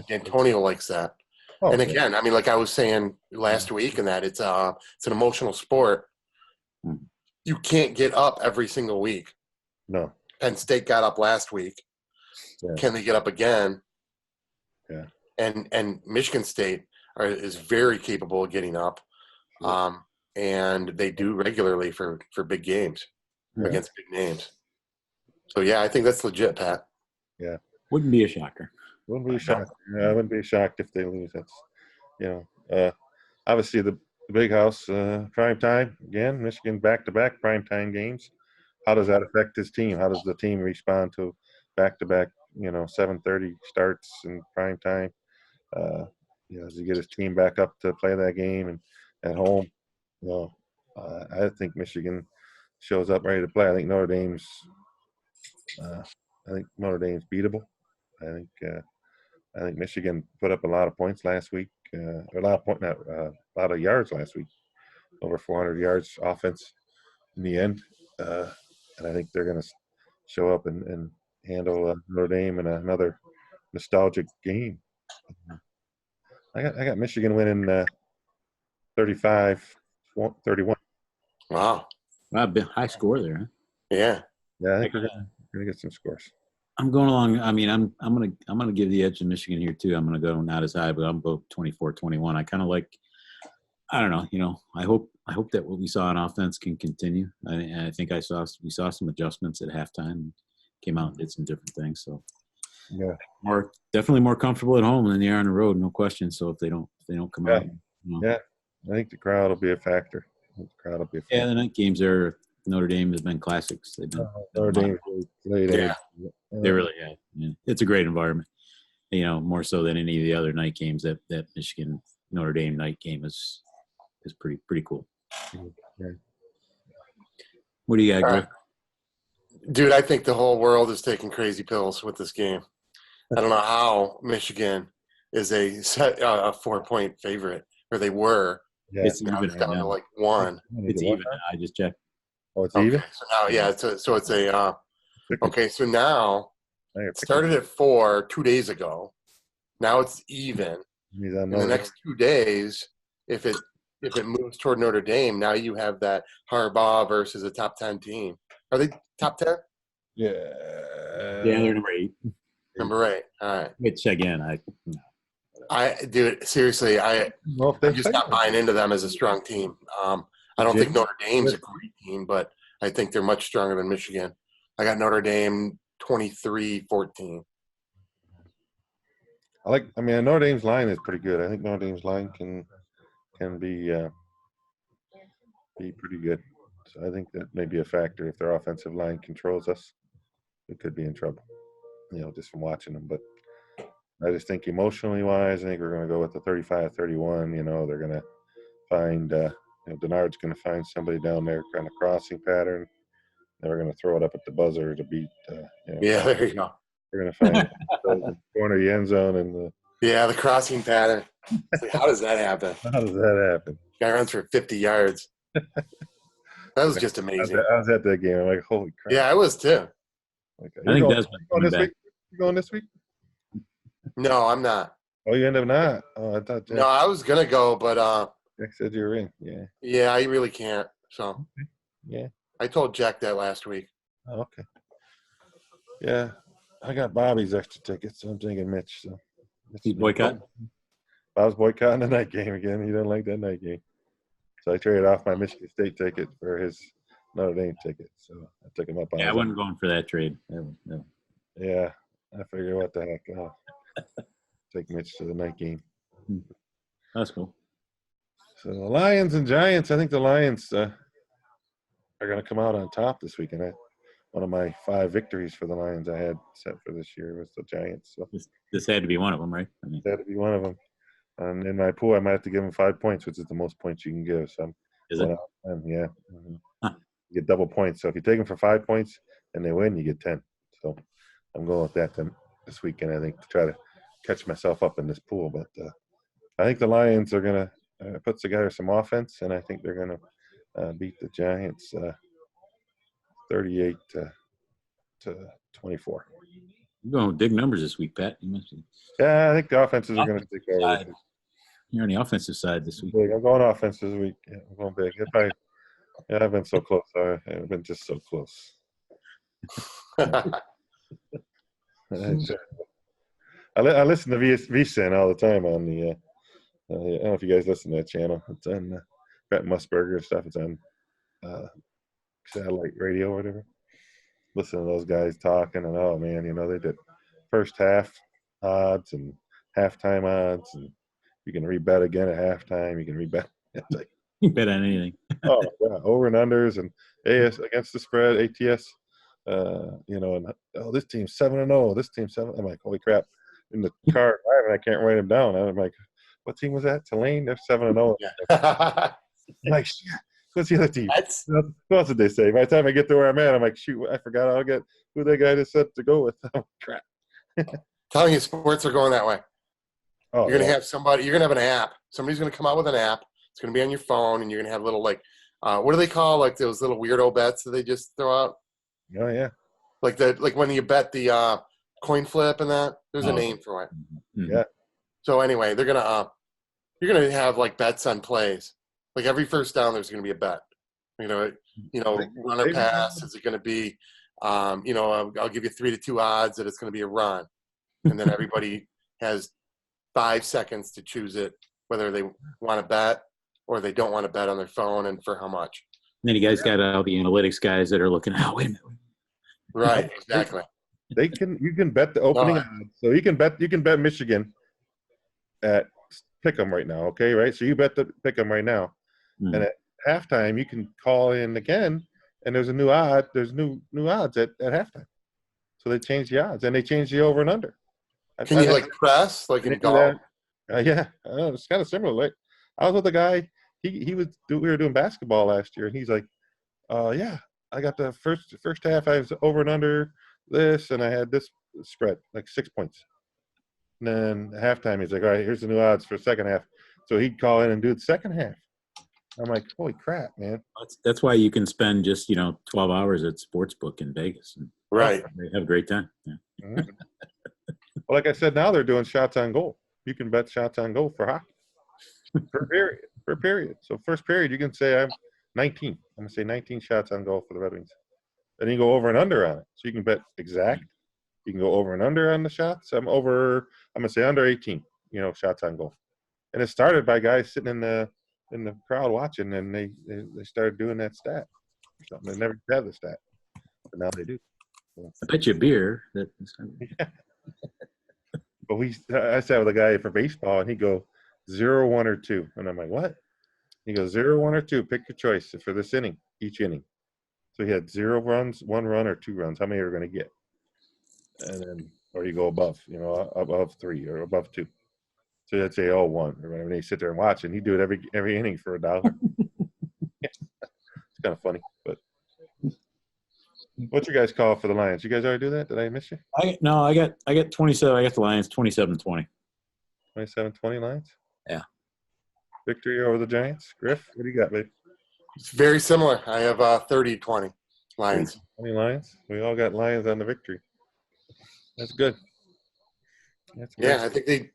Antonio likes that. Oh, And again, I mean, like I was saying last week, and that it's an emotional sport. You can't get up every single week. no, Penn State got up last week. Yeah. Can they get up again? Yeah. And Michigan State is very capable of getting up, and they do regularly for big games against big names. So yeah, I think that's legit, Pat. Yeah, wouldn't be a shocker. wouldn't be shocked. I wouldn't be shocked if they lose. That's obviously the big house prime time again. Michigan back-to-back prime time games. How does that affect his team? How does the team respond to back-to-back 7:30 starts in prime time? Does he get his team back up to play that game and at home? I think Michigan shows up ready to play. I think Notre Dame's beatable. I think Michigan put up a lot of points last week. A lot of yards last week. Over 400 yards offense in the end. And I think they're going to show up and handle Notre Dame in another nostalgic game. I got Michigan winning 35-31. Wow. High score there. Huh? Yeah. Yeah, I think we're gonna get some scores. I'm going along. I mean, I'm gonna give the edge to Michigan here too. I'm gonna go not as high, but I'm both 24-21. I kind of like. I don't know. I hope that what we saw on offense can continue. I think we saw some adjustments at halftime. Came out and did some different things. So yeah, definitely more comfortable at home than they are on the road, no question. So if they don't come out, yeah, I think the crowd will be a factor. Yeah, the night games are Notre Dame has been classics. They've been Notre Dame late. Yeah. They really have. Yeah. It's a great environment. More so than any of the other night games. That Michigan Notre Dame night game is pretty cool. Yeah. What do you got, Griff? Dude, I think the whole world is taking crazy pills with this game. I don't know how Michigan is a 4-point favorite, or they were. Yeah, It's Now even it's right down to now. like 1. It's even. I just checked. Oh, it's Okay, even. so now, yeah, it's a okay. So now I it started at 4 2 days ago. Now it's even. In the next 2 days, if it moves toward Notre Dame, now you have that Harbaugh versus a top 10 team. Are they top 10? Yeah. Yeah, they're number 8. Number 8. All right. Wait, check in. Dude, seriously, I'm just not buying into them as a strong team. I don't think Notre Dame's a great team, but I think they're much stronger than Michigan. I got Notre Dame 23-14. Notre Dame's line is pretty good. I think Notre Dame's line can be pretty good. So I think that may be a factor. If their offensive line controls us, we could be in trouble, just from watching them. But I just think emotionally wise, I think we're going to go with the 35-31. They're going to find, Denard's going to find somebody down there kind of crossing pattern. Then we're going to throw it up at the buzzer to beat. Yeah, there you go. We're going to find the corner of the end zone and the crossing pattern. Like, how does that happen? how does that happen? Guy runs for 50 yards. That was just amazing. I was at that game. I'm like, holy crap. Yeah, I was too. Okay. I think Desmond Desmond's going coming this back. week? You going this week? No, I'm not. Oh, you end up not. Oh, I thought. No, I was gonna go, but I said you were in. Yeah. Yeah, I really can't. So Yeah. I told Jack that last week. Oh, okay. Yeah. I got Bobby's extra tickets, so I'm taking Mitch. So He's boycotting? Bob's boycotting the night game again. He doesn't like that night game. So I traded off my Michigan State ticket for his Notre Dame ticket. So I took him up on Yeah, I his wasn't going for that trade. No. Yeah. I figured what the heck. I'll take Mitch to the night game. That's cool. So the Lions and Giants, I think the Lions are going to come out on top this weekend. One of my 5 victories for the Lions I had set for this year was the Giants. So This had to be one of them, right? I mean, that had to be one of them. And in my pool, I might have to give them 5 points, which is the most points you can give. So is it? Yeah. Huh. You get double points. So if you take them for 5 points and they win, you get 10. So I'm going with that this weekend, I think, to try to catch myself up in this pool. But I think the Lions are going to put together some offense, and I think they're going to beat the Giants 38 to 24. You're going with big numbers this week, Pat. You must be. Yeah, I think the offenses are going to take over. You're on the offensive side this week. I'm going offense this week. Yeah, I'm going big. I've been so close. I've been just so close. I listen to VSiN all the time on the. I don't know if you guys listen to that channel. It's on Brett Musburger and stuff. It's on satellite radio or whatever. Listen to those guys talking, and oh man, they did first half odds and halftime odds, and you can rebet again at halftime. You can rebet. It's like you bet on anything. oh yeah, over and unders and AS against the spread, ATS. And this team's 7-0. This team's 7. I'm like, holy crap! In the car driving, I can't write them down. I'm like, what team was that? Tulane. They're 7-0. Yeah. I'm like, shit. What's the other team? That's What else did they say? By the time I get to where I'm at, I'm like, shoot, I forgot. I'll get who that guy just said to go with. Oh, crap. telling you, sports are going that way. Oh, You're gonna have somebody. You're gonna have an app. Somebody's gonna come out with an app. It's gonna be on your phone, and you're gonna have little what do they call those little weirdo bets that they just throw out? Oh yeah. Like when you bet the coin flip and that. There's a name for it. Mm-hmm. Yeah. So anyway, they're gonna you're gonna have bets on plays. Like every first down, there's gonna be a bet. Runner pass. Is it gonna be? I'll give you 3-2 odds that it's gonna be a run, and then everybody has 5 seconds to choose it, whether they want to bet or they don't want to bet on their phone and for how much. And then you guys got all the analytics guys that are looking. Oh, wait a minute. Right, exactly. You can bet the opening odds. So you can bet Michigan at Pick'em right now, okay, right? So you bet the Pick'em right now. And at halftime you can call in again and there's a new odd, there's new odds at halftime. So they changed the odds and they changed the over and under. Can you press in golf? Yeah, it's kind of similar. Like I was with a guy. We were doing basketball last year, and he's like, "Yeah, I got the first half. I was over and under this, and I had this spread like 6 points. And then at halftime, he's like, "All right, here's the new odds for the second half." So he'd call in and do the second half. I'm like, "Holy crap, man!" That's why you can spend just 12 hours at Sportsbook in Vegas. And right. Have a great time. Yeah. Mm-hmm. Well, like I said, now they're doing shots on goal. You can bet shots on goal for hockey per period. So first period, you can say I'm 19. I'm gonna say 19 shots on goal for the Red Wings. Then you go over and under on it. So you can bet exact. You can go over and under on the shots. I'm gonna say under 18. Shots on goal. And it started by guys sitting in the crowd watching, and they started doing that stat or something. They never had the stat, but now they do. So. I bet you a beer. Yeah. But I sat with a guy for baseball, and he go 0, 1, or 2, and I'm like, what? He goes 0, 1, or 2. Pick your choice for this inning, each inning. So he had 0 runs, 1 run, or 2 runs. How many are going to get? And then, or you go above, above 3 or above 2. So you'd say, 1 or whatever. And they sit there and watch, and he do it every inning for $1. It's kind of funny, but. What's your guys' call for the Lions? You guys already do that? Did I miss you? I got 27. I got the Lions 27-20. 27-20 Lions? Yeah. Victory over the Giants. Griff, what do you got, babe? It's very similar. I have 30-20 Lions. 20 Lions. We all got Lions on the victory. That's good. I think they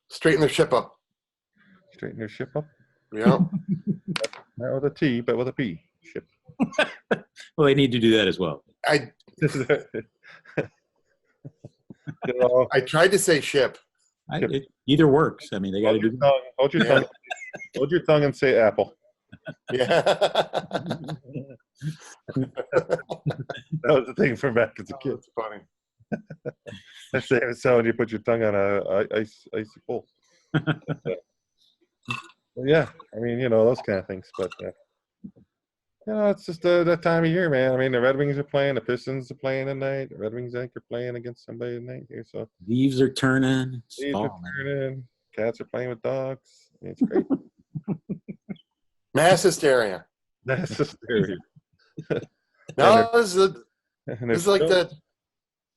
straighten their ship up. Straighten their ship up? Yeah. Not with a T, but with a P. Ship. Well, they need to do that as well. I Get it all- I tried to say ship. Either works. I mean, they got to Hold your do. tongue. Hold your Yeah. tongue. Hold your tongue and say apple. Yeah. That was the thing from back as a kid. That's funny. That's the same as when you put your tongue on a icy pole. Yeah, I mean, those kind of things. But it's just that time of year, man. I mean, the Red Wings are playing, the Pistons are playing tonight. The Red Wings, I think, are playing against somebody tonight here. So Leaves are turning. leaves are turning. Cats are playing with dogs. I mean, it's great. Mass hysteria. That's just scary. No, this And is like that.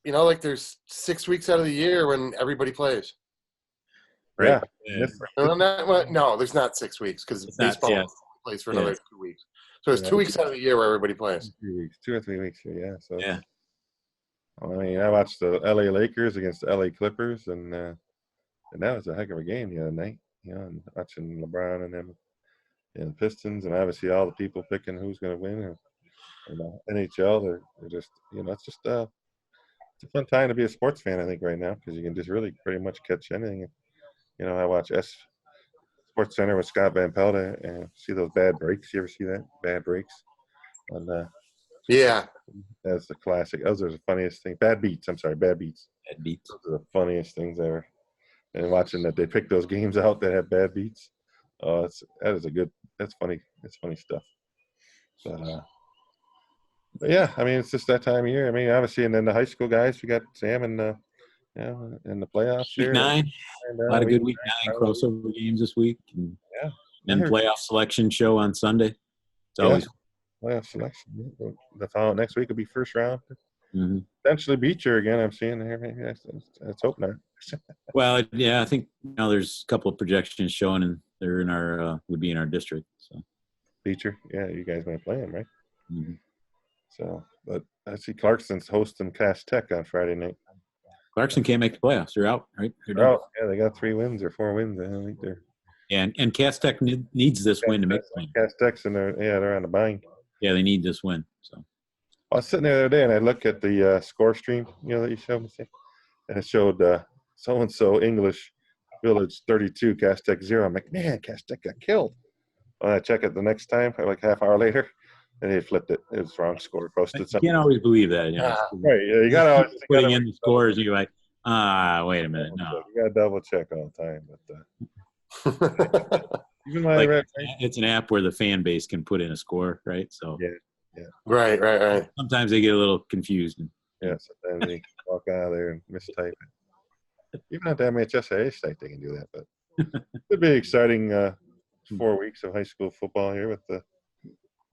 Like there's 6 weeks out of the year when everybody plays. Yeah. No, there's not 6 weeks because baseball plays for another 2 weeks. So there's 2 weeks out of the year where everybody plays. 3 weeks, 2 or 3 weeks here, yeah. So Yeah. I mean, I watched the LA Lakers against the LA Clippers, and that was a heck of a game the other night. And watching LeBron and them and the Pistons, and obviously all the people picking who's going to win. And NHL, they're just it's just it's a fun time to be a sports fan, I think, right now, because you can just really pretty much catch anything. I watch Sports Center with Scott Van Pelt and see those bad breaks. You ever see that? Bad breaks? And Yeah. that's the classic. Those are the funniest thing. Bad beats. I'm sorry, bad beats. Bad beats. Those are the funniest things ever. And watching that they pick those games out that have bad beats. Oh, that's funny. It's funny stuff. But yeah, I mean, it's just that time of year. I mean, obviously, and then the high school guys, we got Sam and in the playoffs Week here. 9. A lot of good week 9 crossover games this week. And playoff selection show on Sunday. It's always playoff selection. The next week will be first round. Mm-hmm. Potentially Beecher again. I'm seeing here. Maybe let's hope not. Well, yeah, I think there's a couple of projections showing, and they're in would be in our district. So Beecher, yeah, you guys might play him, right? Mm-hmm. So, but I see Clarkson's hosting Cass Tech on Friday night. Clarkson can't make the playoffs. They're out, right? They're out. Yeah, they got 3 wins or 4 wins. I think they're. Yeah, and Cass Tech needs this win to make the playoffs. Cass Tech's they're on the bind. Yeah, they need this win. So I was sitting there the other day and I looked at the score stream, that you showed me, and it showed so and so English Village 32, Cass Tech 0. I'm like, man, Cass Tech got killed. When I check it the next time, like half hour later, and they flipped it. It was wrong score posted. You can't always believe that. Right? Yeah, you got to always putting in the scores. You're like, wait a minute, no. You got to double check all the time, but. Even when it's an app where the fan base can put in a score, right? So yeah. Right. Sometimes they get a little confused. Yeah, sometimes they walk out of there and mistype it. Even at the MHSAA site, they can do that. But it'd be exciting 4 weeks of high school football here with the.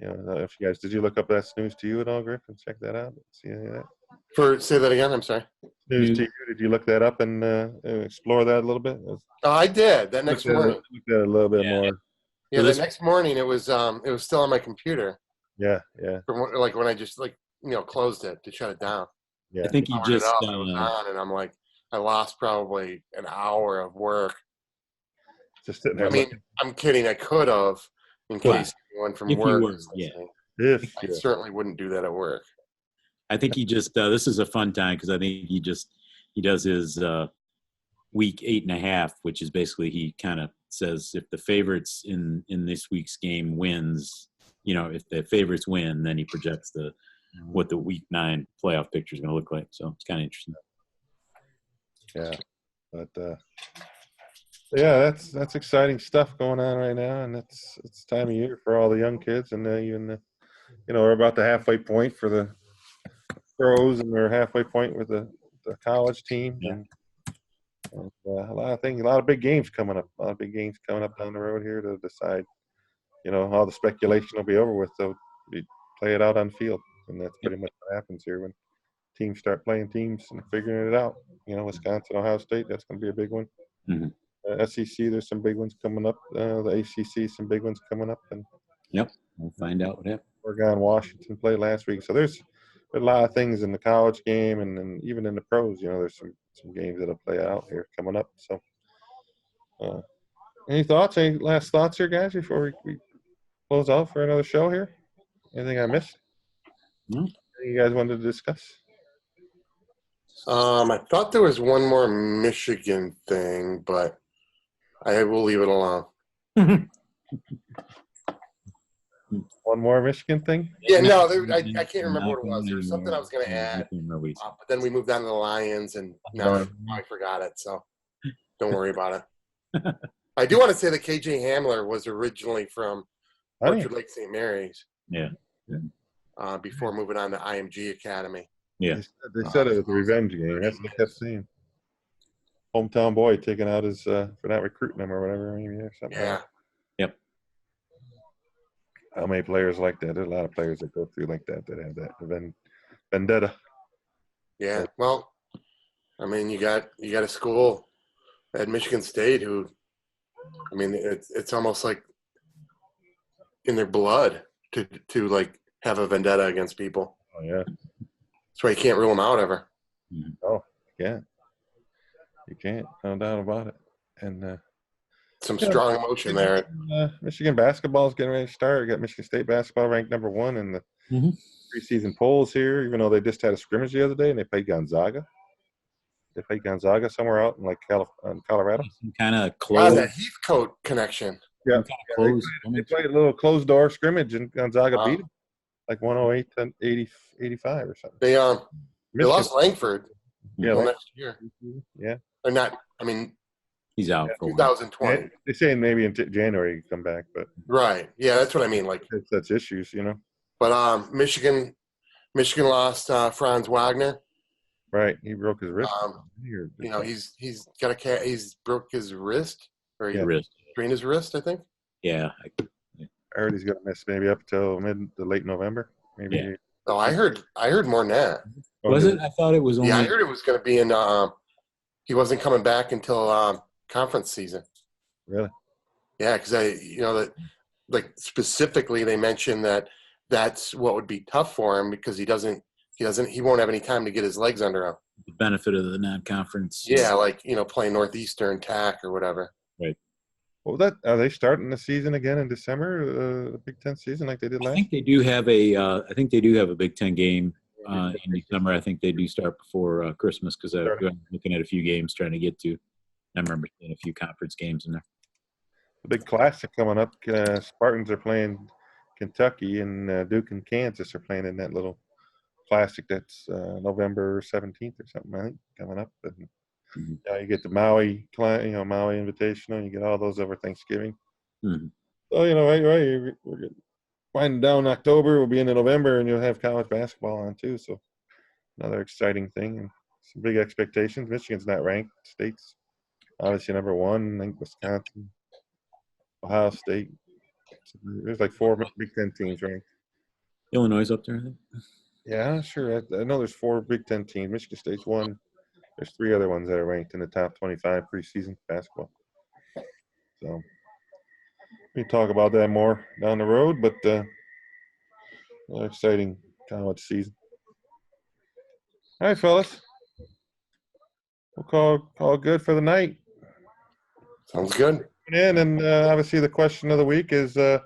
If you guys did you look up that Snooze to You at all, Griff, and check that out? See any of that? Say that again. I'm sorry. Snooze to You. Did you look that up and explore that a little bit? Oh, I did. That next morning. Looked at it a little bit more. Yeah, the next morning it was still on my computer. Yeah. From like when I just closed it to shut it down. Yeah. I think you just and I'm like, I lost probably an hour of work. Just sitting there. I mean, I'm kidding. I could have, in case anyone from work. I certainly wouldn't do that at work. I think he just this is a fun time because I think he does his week 8.5, which is basically he kind of says if the favorites in this week's game wins, if the favorites win, then he projects what the week 9 playoff picture is going to look like. So it's kind of interesting. Yeah, but yeah, that's exciting stuff going on right now, and it's time of year for all the young kids, and even we're about the halfway point for the pros, and we're halfway point with the college team, and a lot of big games coming up. A lot of big games coming up down the road here to decide. All the speculation will be over with, so we play it out on field, and that's pretty much what happens here when teams start playing teams and figuring it out. Wisconsin, Ohio State, that's going to be a big one. Mm-hmm. SEC, there's some big ones coming up. The ACC, some big ones coming up, and we'll find out what happens. Oregon, Washington played last week, so there's a lot of things in the college game, and even in the pros. There's some games that'll play out here coming up. So, Any thoughts? Any last thoughts here, guys, before we close out for another show here? Anything I missed? No. Anything you guys wanted to discuss? I thought there was one more Michigan thing, but I will leave it alone. One more Michigan thing? Yeah, no, I can't remember what it was. There was something I was going to add, but then we moved on to the Lions, and now I forgot it, so don't worry about it. I do want to say that KJ Hamler was originally from Orchard Lake St. Mary's. Yeah. Before moving on to IMG Academy. Yeah. They said it was a revenge game. That's what I kept seeing. Hometown boy taking out his for not recruiting him or whatever, maybe or something. Yeah. Yep. How many players like that? There's a lot of players that go through like that have that vendetta. Yeah. Well, I mean, you got a school at Michigan State who, I mean, it's almost like in their blood to like have a vendetta against people. Oh yeah. That's why you can't rule them out ever. Oh yeah. You can't, no doubt about it. And some strong emotion there. Michigan basketball is getting ready to start. We got Michigan State basketball ranked number 1 in the preseason polls here, even though they just had a scrimmage the other day and they played Gonzaga. They played Gonzaga somewhere out in like Colorado. Some kind of close. That Heathcote connection. Yeah. Close. They played a little closed door scrimmage and Gonzaga beat them like 108 to 85 or something. They lost Langford next year. Yeah. Or not, I mean, he's out for 2020. They're saying maybe in January he can come back, but right. Yeah, that's what I mean. Like that's issues, you know. But Michigan lost Franz Wagner. Right, he broke his wrist. You know, he's got he's broke his wrist or he strained his wrist, I think. Yeah. I heard he's gonna miss maybe up till mid to late November. Maybe. Yeah. Oh, I heard more than that. Was it? I thought it was only. Yeah, I heard it was going to be in. He wasn't coming back until conference season. Really? Yeah, because that like specifically they mentioned that's what would be tough for him because he won't have any time to get his legs under him. The benefit of the non-conference. Yeah, like playing Northeastern TAC or whatever. Right. Well, are they starting the season again in December? The Big Ten season like they did last? I think they do have a Big Ten game in December. I think they do start before Christmas because I'm looking at a few games trying to get to. I remember seeing a few conference games in there. The big classic coming up. Spartans are playing Kentucky, and Duke and Kansas are playing in that little classic that's November 17th or something, I think, coming up. And you get the Maui Invitational. You get all those over Thanksgiving. Mm-hmm. So we're winding down October. We'll be into November, and you'll have college basketball on too. So another exciting thing and some big expectations. Michigan's not ranked. State's obviously number 1. I think Wisconsin, Ohio State. There's like 4 Big Ten teams ranked. Illinois is up there, I think. Yeah, sure. I know there's 4 Big Ten teams. Michigan State's 1. There's 3 other ones that are ranked in the top 25 preseason basketball. So we can talk about that more down the road, but exciting college season. All right, fellas. We'll call good for the night. Sounds good. And obviously the question of the week is for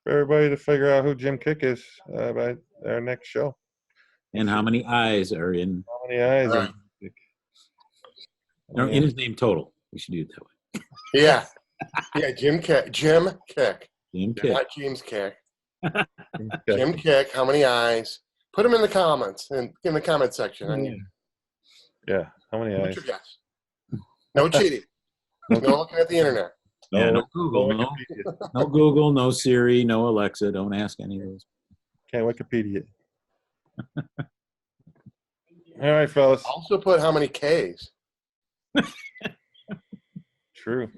everybody to figure out who Jim Kick is by our next show. And how many eyes are in? How many eyes? Right. No, in his name total. We should do it that way. Yeah. Yeah, Jim Kick. Jim Kick. Not James Kick. Jim Kick, how many eyes? Put them in the comments and in the comment section. Yeah, how many eyes? What's your guess? No cheating. No looking at the internet. No Google. No Google, no Siri, no Alexa. Don't ask any of those. Can't Wikipedia. All right, fellas. Also put how many Ks. True.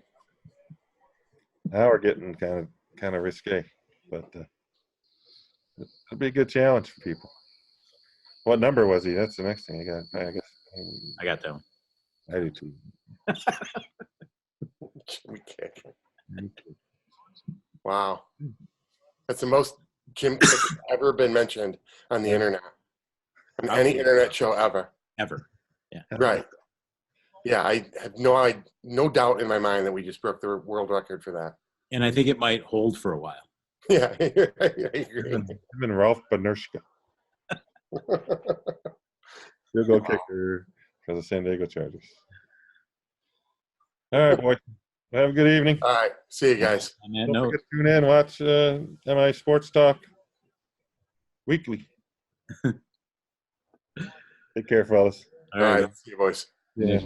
Now we're getting kind of risque, but it'll be a good challenge for people. What number was he? That's the next thing I guess. I got that one. I do too. Jim Kick. Wow. That's the most Jim Kick ever been mentioned on the internet. On any internet show ever. Ever. Yeah. Right. Yeah, I have no doubt in my mind that we just broke the world record for that. And I think it might hold for a while. Yeah, I agree. Him and Ralph Benurshka. Field goal kicker for the San Diego Chargers. All right, boy. Have a good evening. All right, see you guys. On that Don't note, forget to tune in. Watch MI Sports Talk weekly. Take care, fellas. All right, see you, boys. Yeah.